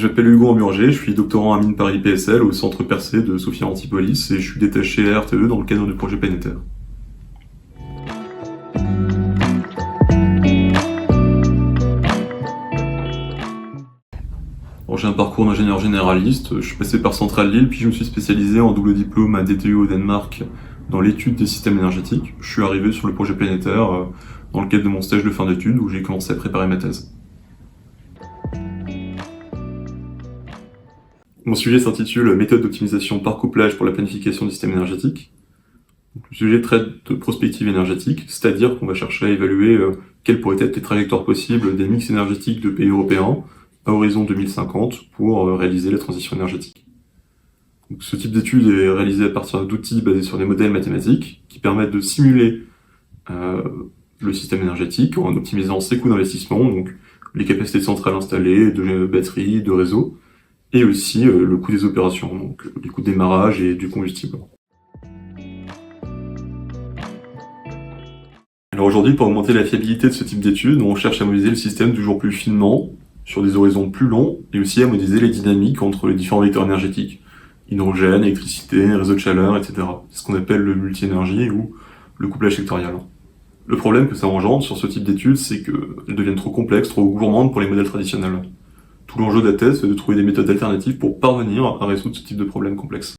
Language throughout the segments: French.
Je m'appelle Hugo Amburger, je suis doctorant à Mines Paris PSL au centre Percé de Sophia Antipolis et je suis détaché à RTE dans le cadre du projet planétaire. Alors, j'ai un parcours d'ingénieur généraliste, je suis passé par Centrale Lille puis je me suis spécialisé en double diplôme à DTU au Danemark dans l'étude des systèmes énergétiques. Je suis arrivé sur le projet planétaire dans le cadre de mon stage de fin d'études où j'ai commencé à préparer ma thèse. Mon sujet s'intitule Méthode d'optimisation par couplage pour la planification du système énergétique. Le sujet traite de prospective énergétique, c'est-à-dire qu'on va chercher à évaluer quelles pourraient être les trajectoires possibles des mix énergétiques de pays européens à horizon 2050 pour réaliser la transition énergétique. Donc, ce type d'étude est réalisé à partir d'outils basés sur des modèles mathématiques qui permettent de simuler le système énergétique en optimisant ses coûts d'investissement, donc les capacités de centrales installées, de batteries, de réseaux, et aussi le coût des opérations, donc les coûts de démarrage et du combustible. Alors aujourd'hui, pour augmenter la fiabilité de ce type d'études, on cherche à modéliser le système toujours plus finement, sur des horizons plus longs, et aussi à modéliser les dynamiques entre les différents vecteurs énergétiques, hydrogène, électricité, réseau de chaleur, etc. C'est ce qu'on appelle le multi-énergie ou le couplage sectoriel. Le problème que ça engendre sur ce type d'études, c'est qu'elles deviennent trop complexes, trop gourmandes pour les modèles traditionnels. Tout l'enjeu de la thèse, c'est de trouver des méthodes alternatives pour parvenir à résoudre ce type de problème complexe.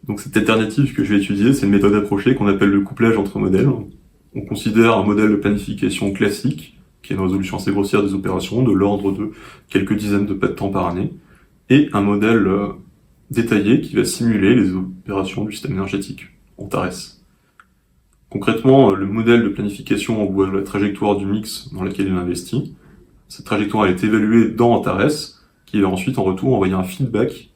Donc cette alternative que je vais étudier, c'est une méthode approchée qu'on appelle le couplage entre modèles. On considère un modèle de planification classique, qui est une résolution assez grossière des opérations, de l'ordre de quelques dizaines de pas de temps par année, et un modèle détaillé qui va simuler les opérations du système énergétique, Antares. Concrètement, le modèle de planification envoie la trajectoire du mix dans laquelle il investit. Cette trajectoire elle est évaluée dans Antares, qui va ensuite en retour envoyer un feedback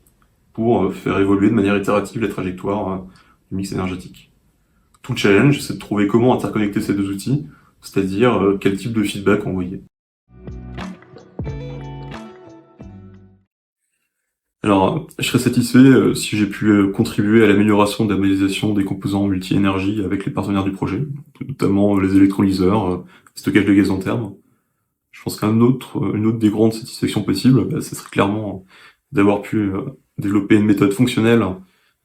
pour faire évoluer de manière itérative la trajectoire du mix énergétique. Tout le challenge, c'est de trouver comment interconnecter ces deux outils, c'est-à-dire quel type de feedback envoyer. Alors, je serais satisfait si j'ai pu contribuer à l'amélioration de la modélisation des composants multi-énergie avec les partenaires du projet, notamment les électrolyseurs, le stockage de gaz interne. Je pense qu'une autre des grandes satisfactions possibles, ce serait clairement d'avoir pu développer une méthode fonctionnelle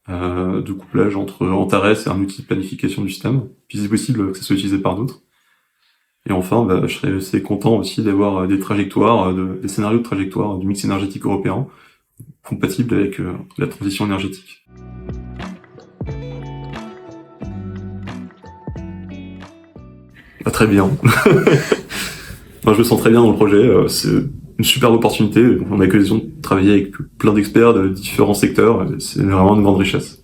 de couplage entre Antares et un outil de planification du système, puis c'est possible que ça soit utilisé par d'autres. Et enfin, je serais assez content aussi d'avoir des trajectoires, des scénarios de trajectoire du mix énergétique européen compatibles avec la transition énergétique. Pas très bien. Enfin, je me sens très bien dans le projet, c'est une superbe opportunité, on a l'occasion de travailler avec plein d'experts de différents secteurs, c'est vraiment une grande richesse.